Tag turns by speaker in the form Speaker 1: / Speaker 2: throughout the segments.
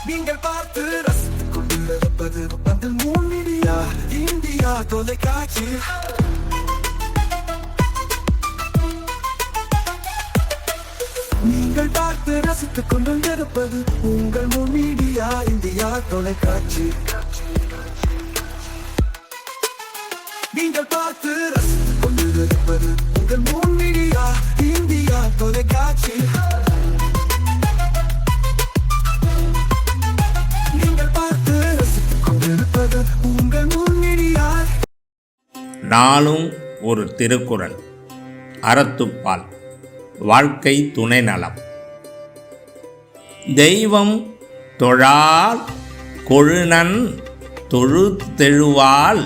Speaker 1: நீங்கள் பார்த்து ரசித்துக் கொண்டிருப்பது பந்தல் மீடியா இந்தியா தொலைக்காட்சி. நீங்கள் பார்த்து ரசித்துக் கொண்டிருப்பது உங்கள் மீடியா இந்தியா தொலைக்காட்சி. நீங்கள் பார்த்து ரசித்துக் கொண்டிருப்பது உங்கள் மீடியா இந்தியா தொலைக்காட்சி.
Speaker 2: நாளும் ஒரு திருக்குறள். அறத்துப்பால். வாழ்க்கை துணை நலம். தெய்வம் தொழால் கொழுநன் தொழுதெழுவால்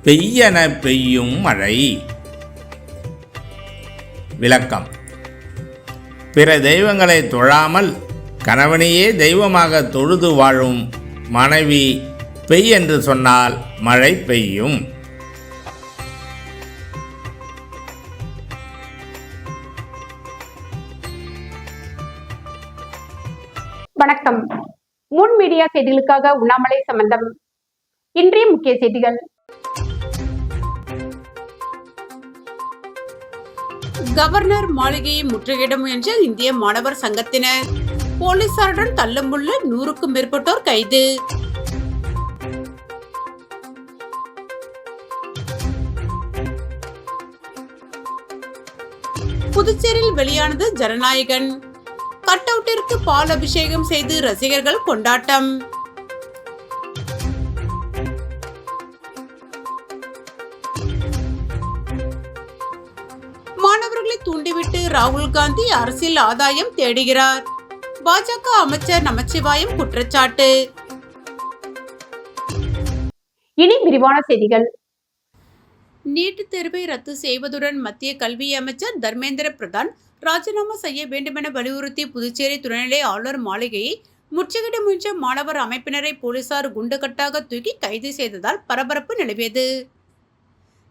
Speaker 2: பெய்யன பெய்யும் மழை. விளக்கம். பிற தெய்வங்களை தொழாமல் கணவனையே தெய்வமாக தொழுது வாழும் மனைவி பெய் என்று சொன்னால் மழை பெய்யும்.
Speaker 3: வணக்கம். முன் மீடியா செய்திகளுக்காக உண்ணாமலை சம்பந்தம். இன்றைய முக்கிய செய்திகள். கவர்னர் மாளிகையை முற்றுகையிட முயன்ற இந்திய மாணவர் சங்கத்தினர். போலீசாருடன் தள்ளுமுள்ள 100க்கும் மேற்பட்டோர் கைது. புதுச்சேரியில் வெளியானது ஜனநாயகன். கட் அவுட்டிற்கு பால் அபிஷேகம் செய்து ரசிகர்கள் கொண்டாட்டம். மாணவர்களை தூண்டிவிட்டு ராகுல் காந்தி அரசியல் ஆதாயம் தேடுகிறார். பாஜக அமைச்சர் நமச்சிவாயம் குற்றச்சாட்டு. இனி விரிவான செய்திகள். நீட் தேர்வை ரத்து செய்வதுடன் மத்திய கல்வி அமைச்சர் தர்மேந்திர பிரதான் ராஜினாமா செய்ய வேண்டுமென வலியுறுத்தி புதுச்சேரி துணைநிலை ஆளுநர் மாளிகையை முற்றுகையிட முயன்ற மாணவர் அமைப்பினரை போலீசார் குண்டுகட்டாக தூக்கி கைது செய்ததால் பரபரப்பு நிலவியது.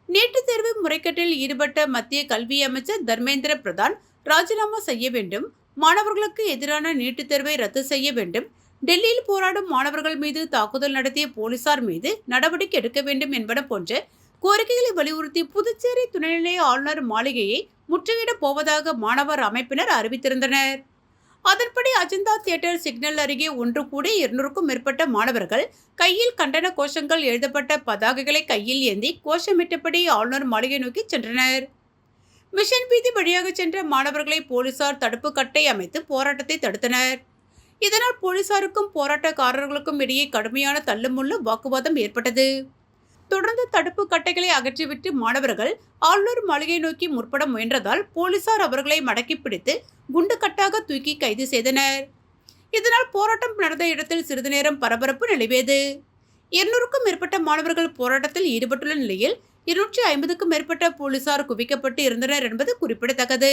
Speaker 3: நீட் தேர்வு முறைகேட்டில் ஈடுபட்ட மத்திய கல்வி அமைச்சர் தர்மேந்திர பிரதான் ராஜினாமா செய்ய வேண்டும், மாணவர்களுக்கு எதிரான நீட் தேர்வை ரத்து செய்ய வேண்டும், டெல்லியில் போராடும் மாணவர்கள் மீது தாக்குதல் நடத்திய போலீசார் மீது நடவடிக்கை எடுக்க வேண்டும் என்பன போன்ற கோரிக்கைகளை வலியுறுத்தி புதுச்சேரி துணைநிலை ஆளுநர் மாளிகையை முற்றுகையிடப் போவதாக மாணவர் அமைப்பினர் அறிவித்திருந்தனர். அதன்படி அஜந்தா தியேட்டர் சிக்னல் அருகே ஒன்று கூடி 200க்கும் மேற்பட்ட மாணவர்கள் கையில் கண்டன கோஷங்கள் எழுதப்பட்ட பதாகைகளை கையில் ஏந்தி கோஷமிட்டபடி ஆளுநர் மாளிகை நோக்கி சென்றனர். மிஷன் வீதி வழியாக சென்ற மாணவர்களை போலீசார் தடுப்பு கட்டை அமைத்து போராட்டத்தை தடுத்தனர். இதனால் போலீசாருக்கும் போராட்டக்காரர்களுக்கும் இடையே கடுமையான தள்ளுமுள்ளு வாக்குவாதம் ஏற்பட்டது. தொடர்ந்து தடுப்பு கட்டைகளை அகற்றிவிட்டு மாணவர்கள் ஆளுநர் மாளிகை நோக்கி முற்பட முயன்றதால் போலீசார் அவர்களை மடக்கி பிடித்து குண்டுகட்டாக தூக்கி கைது செய்தனர். இதனால் போராட்டம் நடந்த இடத்தில் சிறிது நேரம் பரபரப்பு நிலவியது. 200க்கும் மேற்பட்ட மாணவர்கள் போராட்டத்தில் ஈடுபட்டுள்ள நிலையில் 250க்கும் மேற்பட்ட போலீசார் குவிக்கப்பட்டு இருந்தனர் என்பது குறிப்பிடத்தக்கது.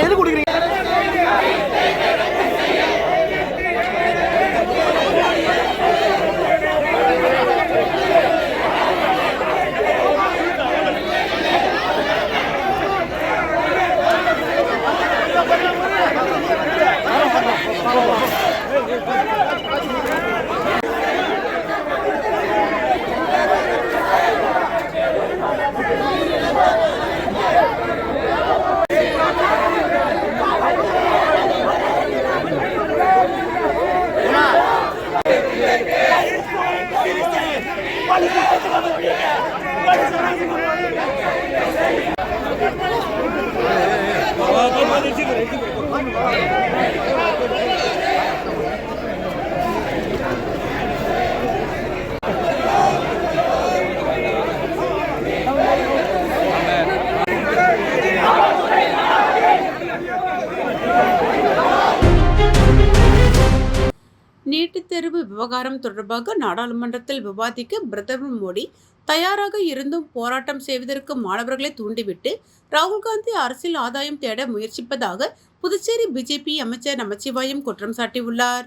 Speaker 1: எது குடிக்கிறீங்க?
Speaker 3: விவகாரம் தொடர்பாக நாடாளுமன்றத்தில் விவாதிக்க பிரதமர் மோடி தயாராக இருந்தும் போராட்டம் செய்வதற்கு மாணவர்களை தூண்டிவிட்டு ராகுல் காந்தி அரசியல் ஆதாயம் தேட முயற்சிப்பதாக புதுச்சேரி பிஜேபி அமைச்சர் நமச்சிவாயம் குற்றம் சாட்டியுள்ளார்.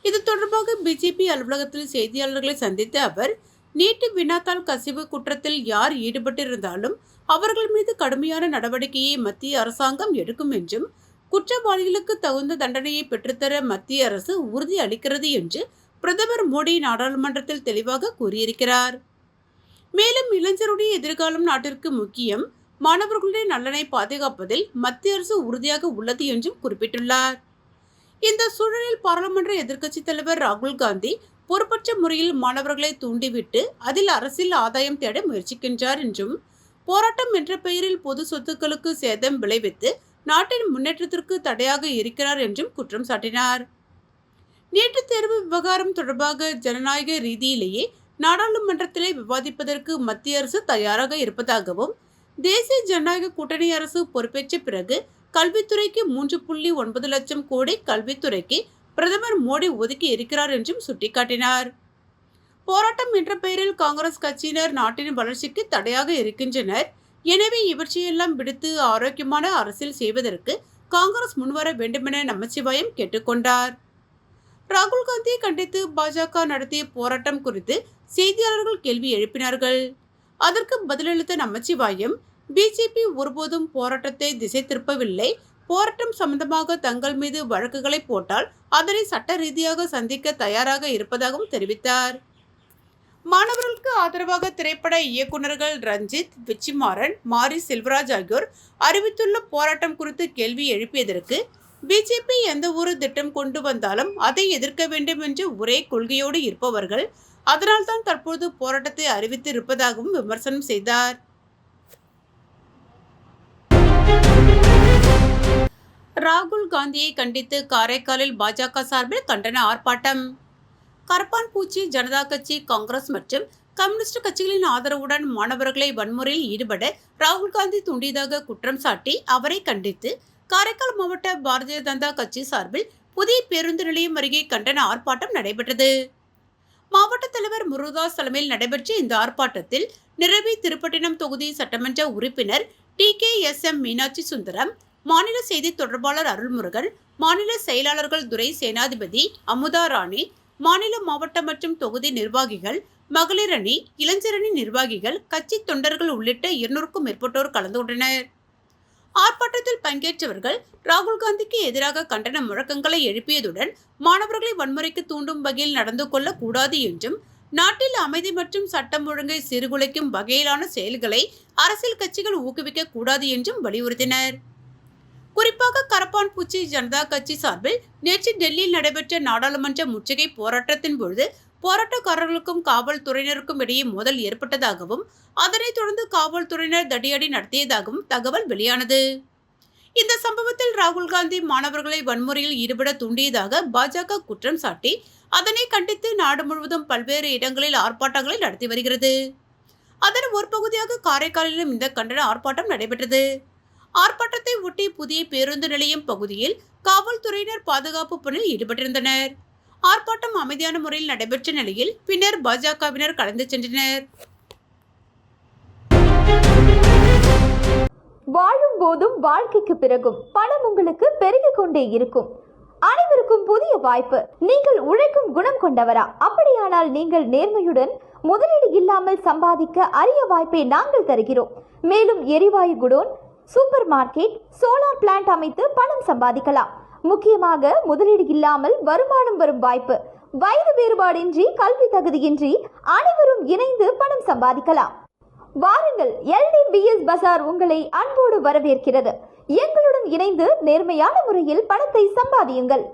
Speaker 3: இது தொடர்பாக பிஜேபி அலுவலகத்தில் செய்தியாளர்களை சந்தித்த அவர், நீட்டு வினாத்தாள் கசிவு குற்றத்தில் யார் ஈடுபட்டிருந்தாலும் அவர்கள் மீது கடுமையான நடவடிக்கையை மத்திய அரசாங்கம் எடுக்கும் என்றும், குற்றவாளிகளுக்கு தகுந்த தண்டனையை பெற்றுத்தர மத்திய அரசு உறுதி அளிக்கிறது என்று பிரதமர் மோடி நாடாளுமன்றத்தில் தெளிவாக கூறியிருக்கிறார். மேலும் இளைஞருடைய எதிர்காலம் நாட்டிற்கு முக்கியம், மாணவர்களுடைய நலனை பாதுகாப்பதில் மத்திய அரசு உறுதியாக உள்ளது என்றும் குறிப்பிட்டுள்ளார். இந்த சூழலில் பாராளுமன்ற எதிர்க்கட்சித் தலைவர் ராகுல் காந்தி பொறுப்பற்ற முறையில் மாணவர்களை தூண்டிவிட்டு அதில் அரசியல் ஆதாயம் தேட முயற்சிக்கின்றார் என்றும், போராட்டம் என்ற பெயரில் பொது சொத்துக்களுக்கு சேதம் விளைவித்து நாட்டின் முன்னேற்றத்திற்கு தடையாக இருக்கிறார் என்றும் குற்றம் சாட்டினார். நீட்டுத் தேர்வு விவகாரம் தொடர்பாக ஜனநாயக ரீதியிலேயே நாடாளுமன்றத்திலே விவாதிப்பதற்கு மத்திய அரசு தயாராக இருப்பதாகவும், தேசிய ஜனநாயக கூட்டணி அரசு பொறுப்பேற்ற பிறகு கல்வித்துறைக்கு 3.9 லட்சம் கோடி கல்வித்துறைக்கு பிரதமர் மோடி ஒதுக்கி இருக்கிறார் என்றும் சுட்டிக்காட்டினார். போராட்டம் என்ற பெயரில் காங்கிரஸ் கட்சியினர் நாட்டின் வளர்ச்சிக்கு தடையாக இருக்கின்றனர். எனவே இவற்றையெல்லாம் விடுத்து ஆரோக்கியமான அரசியல் செய்வதற்கு காங்கிரஸ் முன்வர வேண்டுமென நமச்சிவாயம் கேட்டுக்கொண்டார். ராகுல் காந்தியை கண்டித்து பாஜக நடத்திய போராட்டம் குறித்து செய்தியாளர்கள் கேள்வி எழுப்பினார்கள். அதற்கு பதிலளித்த நமச்சிவாயம், பிஜேபி ஒருபோதும் போராட்டத்தை திசை திருப்பவில்லை. போராட்டம் சம்பந்தமாக தங்கள் மீது வழக்குகளை போட்டால் அதனை சட்ட ரீதியாக சந்திக்க தயாராக இருப்பதாகவும் தெரிவித்தார். மாணவர்களுக்கு ஆதரவாக திரைப்பட இயக்குநர்கள் ரஞ்சித், வெற்றிமாறன், மாரி செல்வராஜ் ஆகியோர் அறிவித்துள்ள போராட்டம் குறித்து கேள்வி எழுப்பியதற்கு, பிஜேபி எந்த ஒரு திட்டம் கொண்டு வந்தாலும் அதை எதிர்க்க வேண்டும் என்ற ஒரே கொள்கையோடு இருப்பவர்கள், அதனால்தான் தற்போது போராட்டத்தை அறிவித்து இருப்பதாகவும் விமர்சனம் செய்தார். ராகுல் காந்தியை கண்டித்து காரைக்காலில் பாஜக சார்பில் கண்டன ஆர்ப்பாட்டம். கரப்பான்பூச்சி ஜனதா கட்சி, காங்கிரஸ் மற்றும் கம்யூனிஸ்ட் கட்சிகளின் ஆதரவுடன் மாணவர்களை வன்முறையில் ஈடுபட ராகுல் காந்தி தூண்டியதாக குற்றம் சாட்டி அவரை கண்டித்து காரைக்கால் மாவட்ட பாரதிய ஜனதா கட்சி சார்பில் புதிய பேருந்து நிலையம் அருகே கண்டன ஆர்ப்பாட்டம் நடைபெற்றது. மாவட்ட தலைவர் முருகதாஸ் தலைமையில் நடைபெற்ற இந்த ஆர்ப்பாட்டத்தில் நிரவி திருப்பட்டினம் தொகுதி சட்டமன்ற உறுப்பினர் TKSM மீனாட்சி சுந்தரம், மாநில செய்தி தொடர்பாளர் அருள்முருகன், மாநில செயலாளர்கள் துரை சேனாதிபதி, அமுதா ராணி, மாநில மாவட்ட மற்றும் தொகுதி நிர்வாகிகள், மகளிர் அணி, இளைஞரணி நிர்வாகிகள், கட்சி தொண்டர்கள் உள்ளிட்ட 200க்கும் மேற்பட்டோர் கலந்து கொண்டனர். ஆர்ப்பாட்டத்தில் பங்கேற்றவர்கள் ராகுல் காந்திக்கு எதிராக கண்டன முழக்கங்களை எழுப்பியதுடன் மாணவர்களை வன்முறைக்கு தூண்டும் வகையில் நடந்து கொள்ள கூடாது என்றும், நாட்டில் அமைதி மற்றும் சட்டம் ஒழுங்கை சீர்குலைக்கும் வகையிலான செயல்களை அரசியல் கட்சிகள் ஊக்குவிக்க கூடாது என்றும் வலியுறுத்தினர். குறிப்பாக கரப்பான்பூச்சி ஜனதா கட்சி சார்பில் நேற்று டெல்லியில் நடைபெற்ற நாடாளுமன்ற முற்றுகை போராட்டத்தின் பொழுது போராட்டக்காரர்களுக்கும் காவல்துறையினருக்கும் இடையே மோதல் ஏற்பட்டதாகவும், அதனைத் தொடர்ந்து காவல்துறையினர் தடியடி நடத்தியதாகவும் தகவல் வெளியானது. இந்த சம்பவத்தில் ராகுல் காந்தி மாணவர்களை வன்முறையில் ஈடுபட தூண்டியதாக பாஜக குற்றம் சாட்டி அதனை கண்டித்து நாடு முழுவதும் பல்வேறு இடங்களில் ஆர்ப்பாட்டங்களை நடத்தி வருகிறது. அதன் ஒரு பகுதியாக காரைக்காலிலும் இந்த கண்டன ஆர்ப்பாட்டம் நடைபெற்றது. ஆர்ப்பாட்டத்தை ஒட்டி புதிய பேருந்து நிலையம் பகுதியில் காவல்துறையினர் பாதுகாப்பு பணியில் ஈடுபட்டிருந்தனர். ஆர்ப்பாட்டம் அமைதியான முறையில் நடைபெற்ற நிலையில் பின்னர் பாஜகவினர் கலந்து சென்றனர்.
Speaker 4: வாழும் போதும் வாழ்க்கைக்கு பிறகும் பணம் உங்களுக்கு பெருகிக் கொண்டே இருக்கும். அனைவருக்கும் புதிய வாய்ப்பு. நீங்கள் உழைக்கும் குணம் கொண்டவரா? அப்படியானால் நீங்கள் நேர்மையுடன் முதலீடு இல்லாமல் சம்பாதிக்க அரிய வாய்ப்பை நாங்கள் தருகிறோம். மேலும் எரிவாயு godown, super market, solar plant அமைத்து பணம் சம்பாதிக்கலாம். முக்கியமாக முதலீடு இல்லாமல் வருமானம் வரும் வாய்ப்பு. வயது வேறுபாடின்றி, கல்வி தகுதியின்றி அனைவரும் இணைந்து பணம் சம்பாதிக்கலாம். வாருங்கள், LDBS பஜார் உங்களை அன்போடு வரவேற்கிறது. எங்களுடன் இணைந்து நேர்மையான முறையில் பணத்தை சம்பாதியுங்கள்.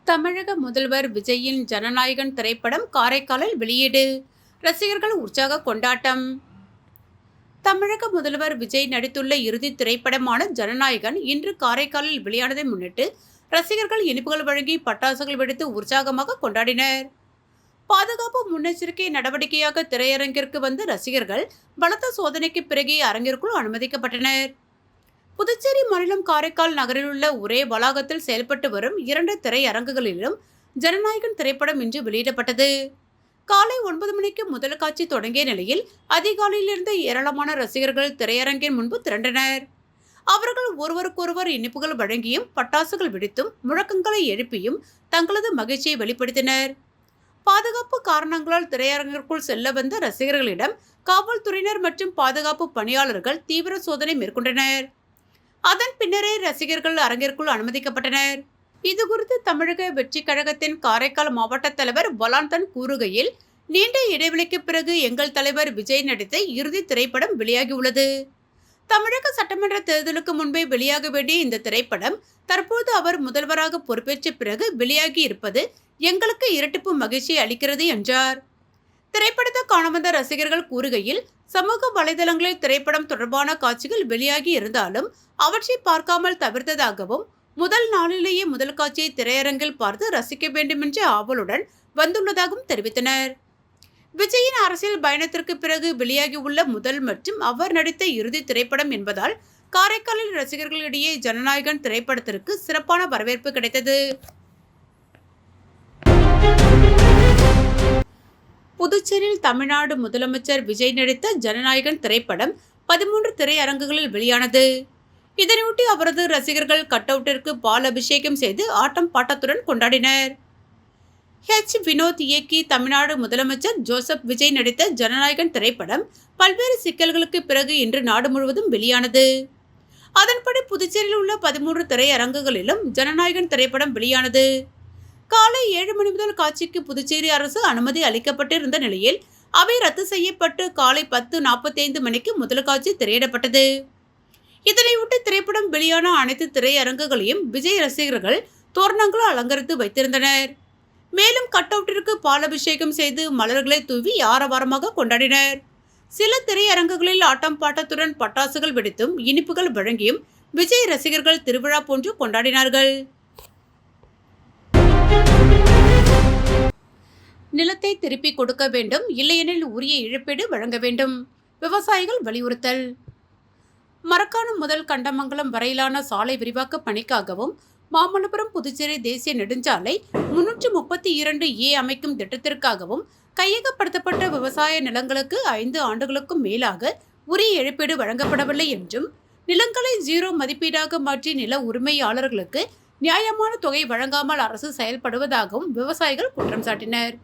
Speaker 3: தமிழக முதல்வர் விஜயின் ஜனநாயகன் திரைப்படம் காரைக்காலில் வெளியீடு. ரசிகர்கள் உற்சாக கொண்டாட்டம். தமிழக முதல்வர் விஜய் நடித்துள்ள இறுதி திரைப்படமான ஜனநாயகன் இன்று காரைக்காலில் வெளியானதை முன்னிட்டு ரசிகர்கள் இனிப்புகள் வழங்கி பட்டாசுகள் வெடித்து உற்சாகமாக கொண்டாடினர். பாதுகாப்பு முன்னெச்சரிக்கை நடவடிக்கையாக திரையரங்கிற்கு வந்த ரசிகர்கள் பலத்த சோதனைக்கு பிறகே அரங்கிற்குள் அனுமதிக்கப்பட்டனர். புதுச்சேரி மாநிலம் காரைக்கால் நகரில் உள்ள ஒரே வளாகத்தில் செயல்பட்டு வரும் 2 திரையரங்குகளிலும் ஜனநாயகன் திரைப்படம் இன்று வெளியிடப்பட்டது. காலை 9 மணிக்கு முதல் காட்சி தொடங்கிய நிலையில் அதிகாலையிலிருந்து ஏராளமான ரசிகர்கள் திரையரங்கின் முன்பு திரண்டனர். அவர்கள் ஒருவருக்கொருவர் இனிப்புகள் வழங்கியும் பட்டாசுகள் வெடித்தும் முழக்கங்களை எழுப்பியும் தங்களது மகிழ்ச்சியை வெளிப்படுத்தினர். பாதுகாப்பு காரணங்களால் திரையரங்கிற்குள் செல்ல வந்த ரசிகர்களிடம் காவல்துறையினர் மற்றும் பாதுகாப்பு பணியாளர்கள் தீவிர சோதனை மேற்கொண்டனர். அதன் பின்னரே ரசிகர்கள் அரங்கிற்குள் அனுமதிக்கப்பட்டனர். இதுகுறித்து தமிழக வெற்றி கழகத்தின் காரைக்கால் மாவட்ட தலைவர் வலாந்தன் கூறுகையில், நீண்ட இடைவெளிக்கு பிறகு எங்கள் தலைவர் விஜய் நடித்த இறுதி திரைப்படம் வெளியாகியுள்ளது. தமிழக சட்டமன்ற தேர்தலுக்கு முன்பே வெளியாக வேண்டிய இந்த திரைப்படம் தற்போது அவர் முதல்வராக பொறுப்பேற்ற பிறகு வெளியாகி இருப்பது எங்களுக்கு இரட்டிப்பு மகிழ்ச்சி அளிக்கிறது என்றார். திரைப்படத்தை காண வந்த ரசிகர்கள் கூறுகையில், சமூக வலைதளங்களில் திரைப்படம் தொடர்பான காட்சிகள் வெளியாகி இருந்தாலும் அவற்றை பார்க்காமல் தவிர்த்ததாகவும், முதல் நாளிலேயே முதல் காட்சியை திரையரங்கில் பார்த்து ரசிக்க வேண்டுமென்ற ஆவலுடன் வந்துள்ளதாகவும் தெரிவித்தனர். விஜயின் அரசியல் பயணத்திற்கு பிறகு வெளியாகியுள்ள முதல் மற்றும் அவர் நடித்த இறுதி திரைப்படம் என்பதால் காரைக்காலில் ரசிகர்களிடையே ஜனநாயகன் திரைப்படத்திற்கு சிறப்பான வரவேற்பு கிடைத்தது. புதுச்சேரியில் தமிழ்நாடு முதலமைச்சர் விஜய் நடித்த ஜனநாயகன் திரைப்படம் 13 திரையரங்குகளில் வெளியானது. இதனையொட்டி அவரது ரசிகர்கள் கட் அவுட்டிற்கு பால் அபிஷேகம் செய்து ஆட்டம் பாட்டத்துடன் கொண்டாடினர். வினோத் இயக்கி தமிழ்நாடு முதலமைச்சர் ஜோசப் விஜய் நடித்த ஜனநாயகன் திரைப்படம் பல்வேறு சிக்கல்களுக்கு பிறகு இன்று நாடு முழுவதும் வெளியானது. அதன்படி புதுச்சேரியில் உள்ள 13 திரையரங்குகளிலும் ஜனநாயகன் திரைப்படம் வெளியானது. காலை 7 மணி முதல் காட்சிக்கு புதுச்சேரி அரசு அனுமதி அளிக்கப்பட்டிருந்த நிலையில் அவை ரத்து செய்யப்பட்டு காலை 10:45 மணிக்கு முதல் காட்சி திரையிடப்பட்டது. இதனையொட்டி திரைப்படம் வெளியான அனைத்து திரையரங்குகளையும் விஜய் ரசிகர்கள் தோரணங்களால் அலங்கரித்து வைத்திருந்தனர். மேலும் கட் அவுட்டிற்கு பால் அபிஷேகம் செய்து மலர்களை தூவி ஆரவாரமாக கொண்டாடினர். சில திரையரங்குகளில் ஆட்டம் பாட்டத்துடன் பட்டாசுகள் வெடித்தும் இனிப்புகள் வழங்கியும் விஜய் ரசிகர்கள் திருவிழா போன்று கொண்டாடினார்கள். நிலத்தை திருப்பிக் கொடுக்க வேண்டும், இல்லையெனில் உரிய இழப்பீடு வழங்க வேண்டும். விவசாயிகள் வலியுறுத்தல். மரக்காணம் முதல் கண்டமங்கலம் வரையிலான சாலை விரிவாக்க பணிக்காகவும் மாமல்லபுரம் புதுச்சேரி தேசிய நெடுஞ்சாலை 332A அமைக்கும் திட்டத்திற்காகவும் கையகப்படுத்தப்பட்ட விவசாய நிலங்களுக்கு 5 ஆண்டுகளுக்கும் மேலாக உரிய இழப்பீடு வழங்கப்படவில்லை என்றும், நிலங்களை 0 மதிப்பீடாக மாற்றி நில உரிமையாளர்களுக்கு நியாயமான தொகை வழங்காமல் அரசு செயல்படுவதாகவும் விவசாயிகள் குற்றம் சாட்டினர்.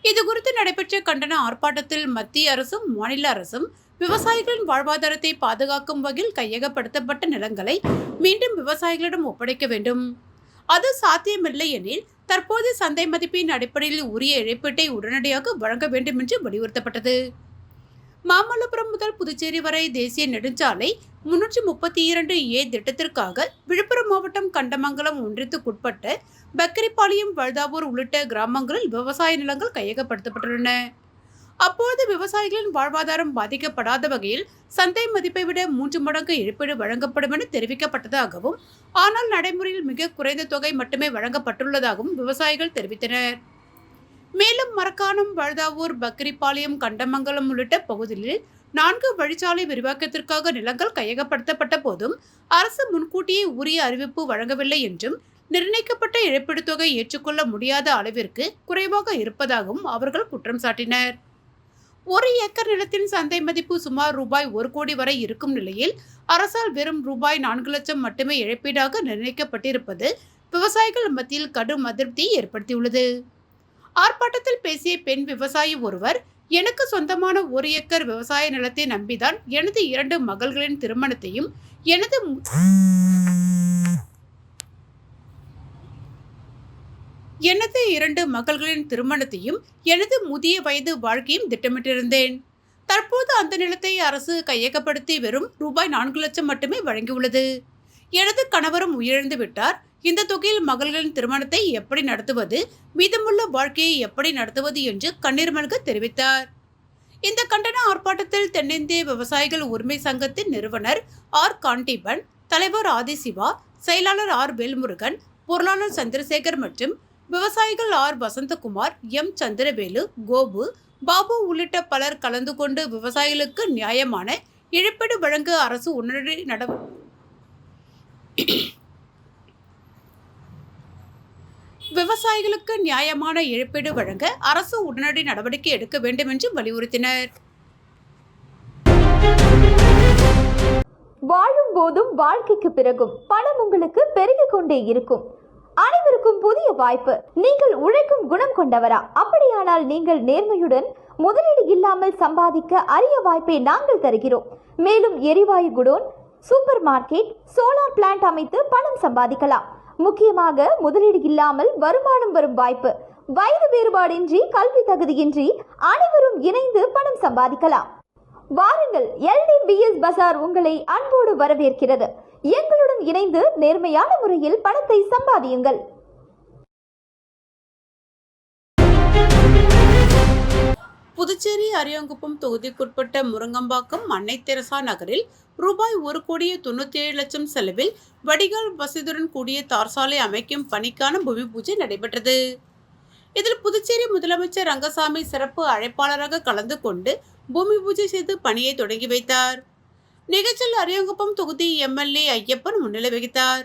Speaker 3: இதுகுறித்து நடைபெற்ற கண்டன ஆர்ப்பாட்டத்தில் மத்திய அரசும் மாநில அரசும் விவசாயிகளின் வாழ்வாதாரத்தை பாதுகாக்கும் வகையில் கையகப்படுத்தப்பட்ட நிலங்களை மீண்டும் விவசாயிகளிடம் ஒப்படைக்க வேண்டும். அது சாத்தியமில்லை எனில் தற்போது சந்தை மதிப்பின் அடிப்படையில் உரிய இழப்பீட்டை உடனடியாக வழங்க வேண்டும் என்று வலியுறுத்தப்பட்டது. மாமல்லபுரம் முதல் புதுச்சேரி வரை தேசிய நெடுஞ்சாலை 332A திட்டத்திற்காக விழுப்புரம் மாவட்டம் கண்டமங்கலம் ஒன்றியத்துக்குட்பட்ட பக்கரிப்பாளையம், வழுதாவூர் உள்ளிட்ட கிராமங்களில் விவசாய நிலங்கள் கையகப்படுத்தப்பட்டுள்ளன. அப்போது விவசாயிகளின் வாழ்வாதாரம் பாதிக்கப்படாத வகையில் சந்தை மதிப்பை விட 3 மடங்கு இழப்பீடு வழங்கப்படும் என தெரிவிக்கப்பட்டதாகவும், ஆனால் நடைமுறையில் மிக குறைந்த தொகை மட்டுமே வழங்கப்பட்டுள்ளதாகவும் விவசாயிகள் தெரிவித்தனர். மேலும் மரக்காணம், வழுதாவூர், பக்கரிப்பாளையம், கண்டமங்கலம் உள்ளிட்ட பகுதிகளில் 4 வழிச்சாலை விரிவாக்கத்திற்காக நிலங்கள் கையகப்படுத்தப்பட்ட போதும் அரசு முன்கூட்டியே உரிய அறிவிப்பு வழங்கவில்லை என்றும், நிர்ணயிக்கப்பட்ட இழப்பீடு தொகை ஏற்றுக்கொள்ள முடியாத அளவிற்கு குறைவாக இருப்பதாகவும் அவர்கள் குற்றம் சாட்டினர். 1 ஏக்கர் நிலத்தின் சந்தை மதிப்பு சுமார் ரூபாய் 1 கோடி வரை இருக்கும் நிலையில் அரசால் வெறும் ரூபாய் 4 லட்சம் மட்டுமே இழப்பீடாக நிர்ணயிக்கப்பட்டிருப்பது விவசாயிகள் மத்தியில் கடும் அதிருப்தியை ஏற்படுத்தியுள்ளது. ஆர்ப்பாட்டத்தில் பேசிய பெண் விவசாயி ஒருவர், எனக்கு சொந்தமான 1 ஏக்கர் விவசாய நிலத்தை நம்பிதான் எனது 2 மகள்களின் திருமணத்தையும் எனது முதிய வயது வாழ்க்கையும் திட்டமிட்டிருந்தேன். தற்போது அந்த நிலத்தை அரசு கையகப்படுத்தி வெறும் ரூபாய் 4 லட்சம் மட்டுமே வழங்கியுள்ளது. எனது கணவரும் உயிரிழந்து விட்டார். இந்த தொகையில் மகள்களின் திருமணத்தை எப்படி நடத்துவது, மீதமுள்ள வாழ்க்கையை எப்படி நடத்துவது என்று கண்ணீர் மல்க தெரிவித்தார். இந்த கண்டன ஆர்ப்பாட்டத்தில் தென்னிந்திய விவசாயிகள் உரிமை சங்கத்தின் நிறுவனர் ஆர் காண்டீபன், தலைவர் ஆதிசிவா, செயலாளர் ஆர் வேல்முருகன், பொருளாளர் சந்திரசேகர் மற்றும் விவசாயிகள் ஆர் வசந்தகுமார், எம் சந்திரவேலு, கோபு, பாபு உள்ளிட்ட பலர் கலந்து கொண்டு விவசாயிகளுக்கு நியாயமான இழப்பீடு வழங்க அரசு உடனடி விவசாயிகளுக்கு நியாயமான இழப்பீடு வழங்க அரசு உடனடி நடவடிக்கை எடுக்க வேண்டும் என்று வலியுறுத்தினர்.
Speaker 4: வாழும் போதும் வாழ்க்கைக்கு பிறகும் பணம் உங்களுக்கு பெருகிக் கொண்டே இருக்கும். அனைவருக்கும் புதிய வாய்ப்பு. நீங்கள் உழைக்கும் குணம் கொண்டவரா? அப்படியானால் நீங்கள் நேர்மையுடன் முதலீடு இல்லாமல் சம்பாதிக்க அரிய வாய்ப்பை நாங்கள் தருகிறோம். மேலும் எரிவாயு godown, super market, solar plant அமைத்து பணம் சம்பாதிக்கலாம். முக்கியமாக முதலீடு இல்லாமல் வருமானம் வரும் வாய்ப்பு. வயது வேறுபாடின்றி, கல்வி தகுதியின்றி அனைவரும் இணைந்து பணம் சம்பாதிக்கலாம். வாருங்கள், LDBS பஜார் உங்களை அன்போடு வரவேற்கிறது. எங்களுடன் இணைந்து நேர்மையான முறையில் பணத்தை சம்பாதியுங்கள்.
Speaker 3: புதுச்சேரி அரியாங்குப்பம் தொகுதிக்குட்பட்ட முருங்கம்பாக்கம் அன்னை தெரசா நகரில் ரூபாய் 1,97,00,000 செலவில் வடிகால் வசதியுடன் கூடிய தார் சாலை அமைக்கும் பணிக்கான பூமி பூஜை நடைபெற்றது. இதில் புதுச்சேரி முதலமைச்சர் ரங்கசாமி சிறப்பு அழைப்பாளராக கலந்து கொண்டு பூமி பூஜை செய்து பணியை தொடங்கி வைத்தார். நிகழ்ச்சியில் அரியாங்குப்பம் தொகுதி MLA ஐயப்பன் முன்னிலை வகித்தார்.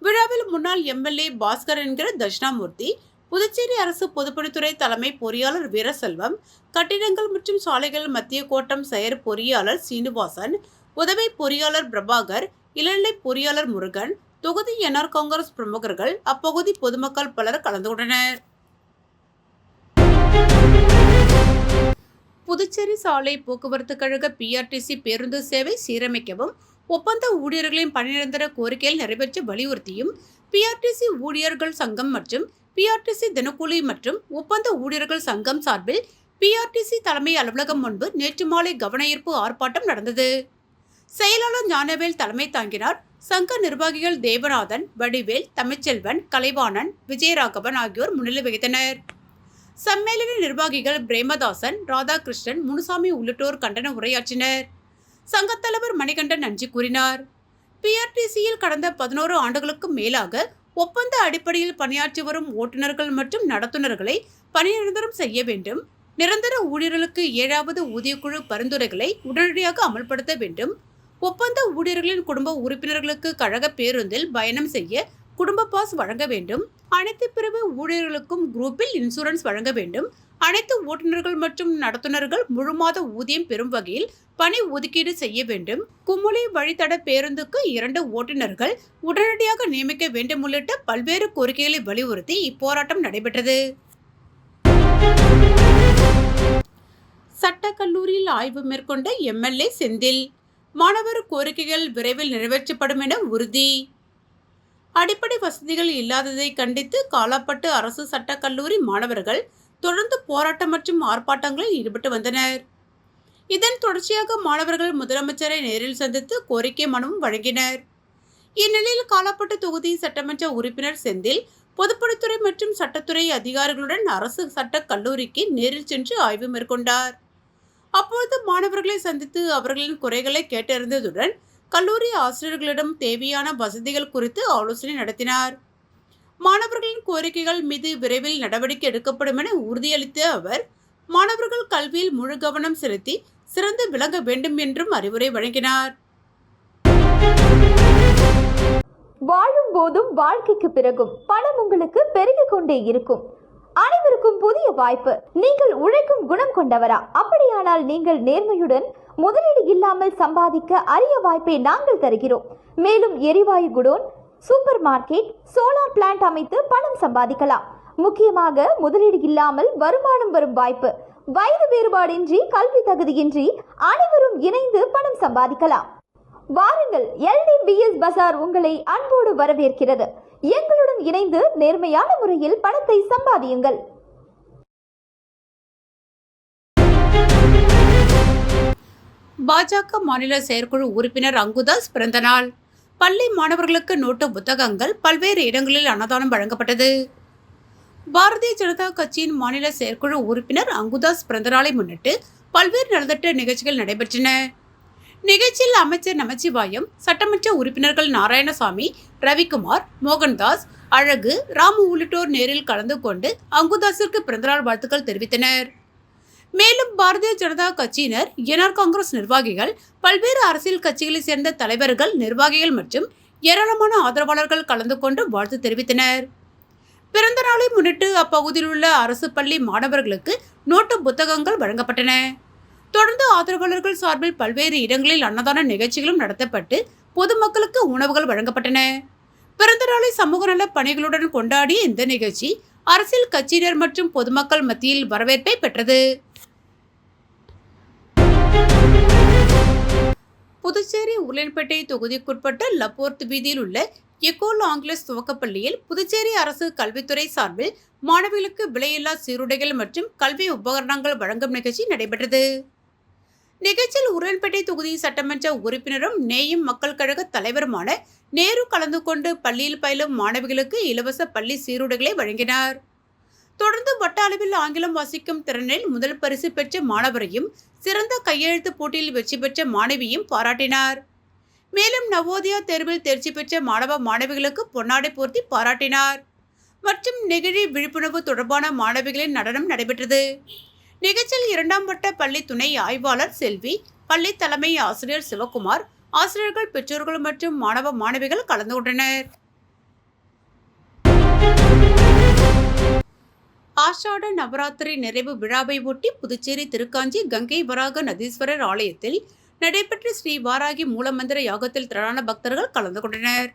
Speaker 3: விழாவில் முன்னாள் MLA பாஸ்கர் என்கிற தட்சிணாமூர்த்தி, புதுச்சேரி அரசு பொதுப்பணித்துறை தலைமை பொறியாளர் வீரசெல்வம், கட்டிடங்கள் மற்றும் சாலைகள் மத்திய கோட்டம் செயற் பொறியாளர் சீனிவாசன், உதவி பொறியாளர் பிரபாகர், இளநிலை பொறியாளர் முருகன், தொகுதி NR காங்கிரஸ் பிரமுகர்கள், அப்பகுதி பொதுமக்கள் பலர் கலந்து கொண்டனர். புதுச்சேரி சாலை போக்குவரத்து கழக PRTC பேருந்து சேவை சீரமைக்கவும், ஒப்பந்த ஊழியர்களின் பணி நிரந்தர கோரிக்கைகள் நிறைவேற்ற வலியுறுத்தியும் PRTC ஊழியர்கள் சங்கம் மற்றும் PRTC தினக்கூலி மற்றும் ஒப்பந்த ஊழியர்கள் சங்கம் சார்பில் PRTC தலைமை அலுவலகம் முன்பு நேற்று மாலை கவனஈர்ப்பு ஆர்ப்பாட்டம் நடந்தது. செயலாளர் ஞானவேல் தலைமை தாங்கினார். சங்க நிர்வாகிகள் தேவநாதன், வடிவேல், தமிழ்ச்செல்வன், கலைவாணன், விஜயராகவன் ஆகியோர் முன்னிலை வகித்தனர். சம்மேளன நிர்வாகிகள் பிரேமதாசன், ராதாகிருஷ்ணன், முனுசாமி உள்ளிட்டோர் கண்டன உரையாற்றினர். சங்கத்தலைவர் மணிகண்டன் நன்றி கூறினார். PRTCயில் கடந்த 11 ஆண்டுகளுக்கும் மேலாக ஒப்பந்த அடிப்படையில் பணியாற்றி வரும் ஓட்டுநர்கள் மற்றும் நடத்துனர்களை பணி நிரந்தரம் செய்ய வேண்டும். நிரந்தர ஊழியர்களுக்கு 7வது ஊதியக்குழு பரிந்துரைகளை உடனடியாக அமல்படுத்த வேண்டும். ஒப்பந்த ஊழியர்களின் குடும்ப உறுப்பினர்களுக்கு கழக பேருந்தில் பயணம் செய்ய குடும்ப பாஸ் வழங்க வேண்டும். அனைத்து பிரிவு ஊழியர்களுக்கும் குரூப்பில் இன்சூரன்ஸ் வழங்க வேண்டும். அனைத்து ஓட்டுநர்கள் மற்றும் நடத்துனர்கள் முழு மாத ஊதியம் பெறும் வகையில் பணி ஒதுக்கீடு செய்ய வேண்டும். குமுளி வழித்தட பேருந்துக்கு 2 ஓட்டுநர்கள் உடனடியாக நியமிக்க வேண்டும் உள்ளிட்ட பல்வேறு கோரிக்கைகளை வலியுறுத்தி இப்போராட்டம் நடைபெற்றது. சட்டக்கல்லூரியில் ஆய்வு மேற்கொண்ட MLA செந்தில், மாணவர் கோரிக்கைகள் விரைவில் நிறைவேற்றப்படும் என உறுதி. அடிப்படை வசதிகள் இல்லாததை கண்டித்து காலாப்பட்டு அரசு சட்டக்கல்லூரி மாணவர்கள் தொடர்ந்து போராட்டம் மற்றும் ஆர்ப்பாட்டங்களில் ஈடுபட்டு வந்தனர். இதன் தொடர்ச்சியாக மாணவர்கள் முதலமைச்சரை நேரில் சந்தித்து கோரிக்கை மனுவும் வழங்கினர். இந்நிலையில் காலாப்பட்டு தொகுதி சட்டமன்ற உறுப்பினர் செந்தில் பொதுப்பணித்துறை மற்றும் சட்டத்துறை அதிகாரிகளுடன் அரசு சட்டக் கல்லூரிக்கு நேரில் சென்று ஆய்வு மேற்கொண்டார். அப்பொழுது மாணவர்களை சந்தித்து அவர்களின் குறைகளை கேட்டறிந்ததுடன் கல்லூரி ஆசிரியர்களிடம் தேவையான வசதிகள் குறித்து ஆலோசனை நடத்தினார். மாணவர்களின் கோரிக்கைகள் மீது விரைவில் நடவடிக்கை எடுக்கப்படும் என உறுதியளித்த அவர், மாணவர்கள் கல்வியில் முழு கவனம் செலுத்தி சிறந்து விளங்க வேண்டும் என்றும் அறிவுரை வழங்கினார்.
Speaker 4: வாழும் போதும் வாழ்க்கைக்கு பிறகும் பணம் உங்களுக்கு பெருகிக் கொண்டே இருக்கும். அனைவருக்கும் புதிய வாய்ப்பு. நீங்கள் உழைக்கும் குணம் கொண்டவரா? அப்படியானால் நீங்கள் நேர்மையுடன் முதலீடு இல்லாமல் சம்பாதிக்க அரிய வாய்ப்பை நாங்கள் தருகிறோம். மேலும் எரிவாயு godown, super market, solar plant அமைத்து பணம் சம்பாதிக்கலாம். முக்கியமாக முதலீடு இல்லாமல் வருமானம் வரும் வாய்ப்பு. வயது வேறுபாடின்றி, கல்வி தகுதியின்றி அனைவரும் இணைந்து பணம் சம்பாதிக்கலாம். வாருங்கள், LDBS பஜார் உங்களை அன்போடு வரவேற்கிறது. எங்களுடன் இணைந்து நேர்மையான முறையில் பணத்தை சம்பாதியுங்கள்.
Speaker 3: பாஜக மாநில செயற்குழு உறுப்பினர் அங்குதாஸ் பிறந்தநாள். பள்ளி மாணவர்களுக்கு நோட்டு புத்தகங்கள், பல்வேறு இடங்களில் அன்னதானம் வழங்கப்பட்டது. பாரதிய ஜனதா கட்சியின் மாநில செயற்குழு உறுப்பினர் அங்குதாஸ் பிறந்தநாளை முன்னிட்டு பல்வேறு நலத்திட்ட நிகழ்ச்சிகள் நடைபெற்றன. நிகழ்ச்சியில் அமைச்சர் நமச்சிவாயம், சட்டமன்ற உறுப்பினர்கள் நாராயணசாமி, ரவிக்குமார், மோகன்தாஸ், அழகு, ராமு உள்ளிட்டோர் நேரில் கலந்து கொண்டு அங்குதாஸிற்கு பிறந்தநாள் வாழ்த்துக்கள் தெரிவித்தனர். மேலும் பாரதிய ஜனதா கட்சியினர், NR காங்கிரஸ் நிர்வாகிகள், பல்வேறு அரசியல் கட்சிகளைச் சேர்ந்த தலைவர்கள், நிர்வாகிகள் மற்றும் ஏராளமான ஆதரவாளர்கள் கலந்து கொண்டு வாழ்த்து தெரிவித்தனர். பிறந்த நாளை முன்னிட்டு அப்பகுதியில் உள்ள அரசு பள்ளி மாணவர்களுக்கு நோட்டு புத்தகங்கள் வழங்கப்பட்டன. தொடர்ந்து ஆதரவாளர்கள் சார்பில் பல்வேறு இடங்களில் அன்னதான நிகழ்ச்சிகளும் நடத்தப்பட்டு பொதுமக்களுக்கு உணவுகள் வழங்கப்பட்டன. பிறந்த நாளை சமூக நல பணிகளுடன் கொண்டாடிய இந்த நிகழ்ச்சி அரசியல் கட்சியினர் மற்றும் பொதுமக்கள் மத்தியில் வரவேற்பை பெற்றது. புதுச்சேரி உருளையன்பேட்டை தொகுதிக்குட்பட்ட லப்போர்த் வீதியில் உள்ள எக்கோல் ஆங்கிலஸ் துவக்கப்பள்ளியில் புதுச்சேரி அரசு கல்வித்துறை சார்பில் மாணவிகளுக்கு விலையில்லா சீருடைகள் மற்றும் கல்வி உபகரணங்கள் வழங்கும் நிகழ்ச்சி நடைபெற்றது. நிகழ்ச்சியில் உருளையன்பேட்டை தொகுதி சட்டமன்ற உறுப்பினரும் நேயம் மக்கள் கழக தலைவருமான நேரு கலந்து கொண்டு பள்ளியில் பயிலும் மாணவிகளுக்கு இலவச பள்ளி சீருடைகளை வழங்கினார். தொடர்ந்து வட்ட அளவில் ஆங்கிலம் வாசிக்கும் திறனில் முதல் பரிசு பெற்ற மாணவரையும் சிறந்த கையெழுத்து போட்டியில் வெற்றி பெற்ற மாணவியும் பாராட்டினார். மேலும் நவோதயா தேர்வில் தேர்ச்சி பெற்ற மாணவ மாணவிகளுக்கு பொன்னாடை போர்த்தி பாராட்டினார். மற்றும் நெகிழி விழிப்புணர்வு தொடர்பான மாணவிகளின் நடனம் நடைபெற்றது. நிகழ்ச்சியில் 2ஆம் வட்ட பள்ளி துணை ஆய்வாளர் செல்வி, பள்ளி தலைமை ஆசிரியர் சிவகுமார், ஆசிரியர்கள், பெற்றோர்கள் மற்றும் மாணவ மாணவிகள் கலந்து கொண்டனர். ஆஷாட நவராத்திரி நிறைவு விழாவை ஒட்டி புதுச்சேரி திருக்காஞ்சி கங்கை வராக நதீஸ்வரர் ஆலயத்தில் நடைபெற்ற ஸ்ரீ வாராகி மூலமந்திர யாகத்தில் திரளான பக்தர்கள் கலந்து கொண்டனர்.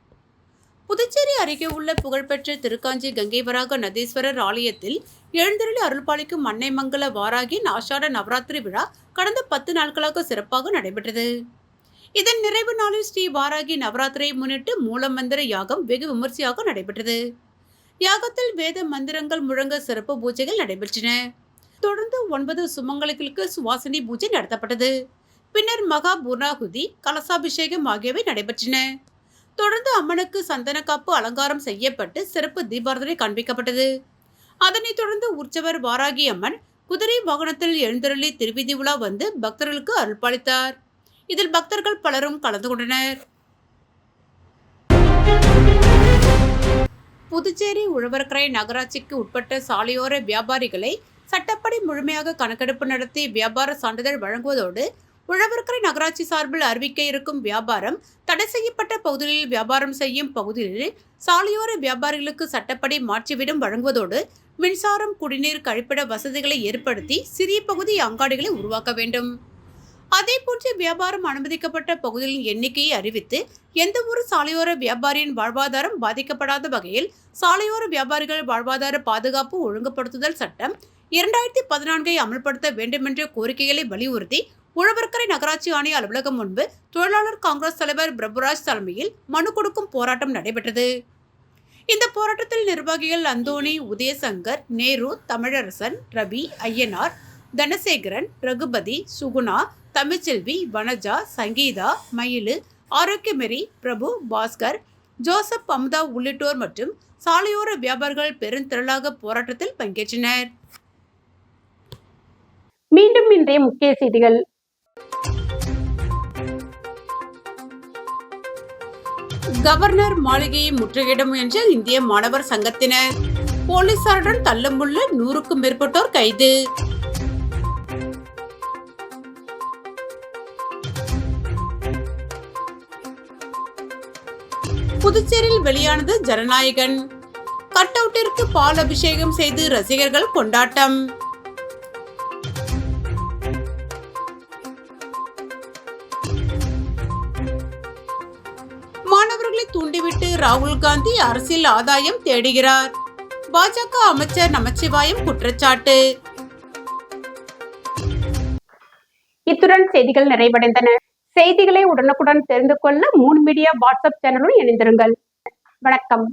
Speaker 3: புதுச்சேரி அருகே உள்ள புகழ்பெற்ற திருக்காஞ்சி கங்கை வராக நதீஸ்வரர் ஆலயத்தில் எழுந்தருளி அருள்பாலிக்கும் அன்னைமங்கல வாராகியின் ஆஷாட நவராத்திரி விழா கடந்த 10 நாட்களாக சிறப்பாக நடைபெற்றது. இதன் நிறைவு நாளில் ஸ்ரீ வாராகி நவராத்திரியை முன்னிட்டு மூலமந்திர யாகம் வெகு விமர்சையாக நடைபெற்றது. யாகத்தில் வேத மந்திரங்கள் முழங்க சிறப்பு பூஜைகள் நடைபெற்றன. தொடர்ந்து 9 சுமங்கலிகளுக்கு சுவாசினி பூஜை நடத்தப்பட்டது. பின்னர் மகா பூர்ணாகுதி, கலசாபிஷேகம் ஆகியவை நடைபெற்றன. தொடர்ந்து அம்மனுக்கு சந்தன காப்பு அலங்காரம் செய்யப்பட்டு சிறப்பு தீபாராதனை காண்பிக்கப்பட்டது. அதனைத் தொடர்ந்து உற்சவர் வாராகி அம்மன் குதிரை வாகனத்தில் எழுந்தருளி திருவிதி உலா வந்து பக்தர்களுக்கு அருள்பாலித்தார். இதில் பக்தர்கள் பலரும் கலந்து கொண்டனர். புதுச்சேரி உழவர்கரை நகராட்சிக்கு உட்பட்ட சாலையோர வியாபாரிகளை சட்டப்படி முழுமையாக கணக்கெடுப்பு நடத்தி வியாபார சான்றிதழ் வழங்குவதோடு உழவர்கரை நகராட்சி சார்பில் அறிவிக்க இருக்கும் வியாபாரம் தடை செய்யப்பட்ட பகுதிகளில் வியாபாரம் செய்யும் பகுதிகளில் சாலையோர வியாபாரிகளுக்கு சட்டப்படி மாற்றிவிடும் வழங்குவதோடு மின்சாரம், குடிநீர், கழிப்பிட வசதிகளை ஏற்படுத்தி சிறிய பகுதி அங்காடிகளை உருவாக்க வேண்டும். அதேபோன்று வியாபாரம் அனுமதிக்கப்பட்ட பகுதிகளின் எண்ணிக்கையை அறிவித்து எந்த ஒரு சாலையோர வியாபாரியின் வாழ்வாதாரம் பாதிக்கப்படாத வகையில் சாலையோர வியாபாரிகள் வாழ்வாதார பாதுகாப்பு ஒழுங்குபடுத்துதல் சட்டம் 2014 அமல்படுத்த வேண்டுமென்ற கோரிக்கைகளை வலியுறுத்தி உழவர்கரை நகராட்சி ஆணைய அலுவலகம் முன்பு தொழிலாளர் காங்கிரஸ் தலைவர் பிரபுராஜ் தலைமையில் மனு கொடுக்கும் போராட்டம் நடைபெற்றது. இந்த போராட்டத்தில் நிர்வாகிகள் அந்தோணி, உதயசங்கர், நேரு, தமிழரசன், ரவி, ஐயனார், தனசேகரன், ரகுபதி, சுகுணா, தமிழ்ச்செல்வி, வனஜா, சங்கீதா, மயிலு, ஆரோக்கியமெரி, பிரபு, பாஸ்கர், ஜோசப், அமுதா உள்ளிட்டோர் மற்றும் சாலையோர வியாபாரிகள் பெருந்திரளாக போராட்டத்தில் பங்கேற்றனர்.
Speaker 5: மீண்டும் இன்றைய முக்கிய செய்திகள்.
Speaker 3: கவர்னர் மாளிகையை முற்றுகையிட முயன்ற இந்திய மாணவர் சங்கத்தினர், போலீசாருடன் தள்ளமுள்ள 100க்கும் மேற்பட்டோர் கைது. புதுச்சேரியில் வெளியானது ஜனநாயகன். கட் அவுட்டிற்கு பால் அபிஷேகம் செய்து ரசிகர்கள் கொண்டாட்டம். மாணவர்களை தூண்டிவிட்டு ராகுல் காந்தி அரசியல் ஆதாயம் தேடுகிறார். பாஜக அமைச்சர் நமச்சிவாயம் குற்றச்சாட்டு.
Speaker 5: இத்துடன் செய்திகள் நிறைவடைந்தன. செய்திகளை உடனுக்குடன் தெரிந்து கொள்ள 3 மீடியா வாட்ஸ்அப் சேனலுடன் இணைந்திருங்கள். வணக்கம்.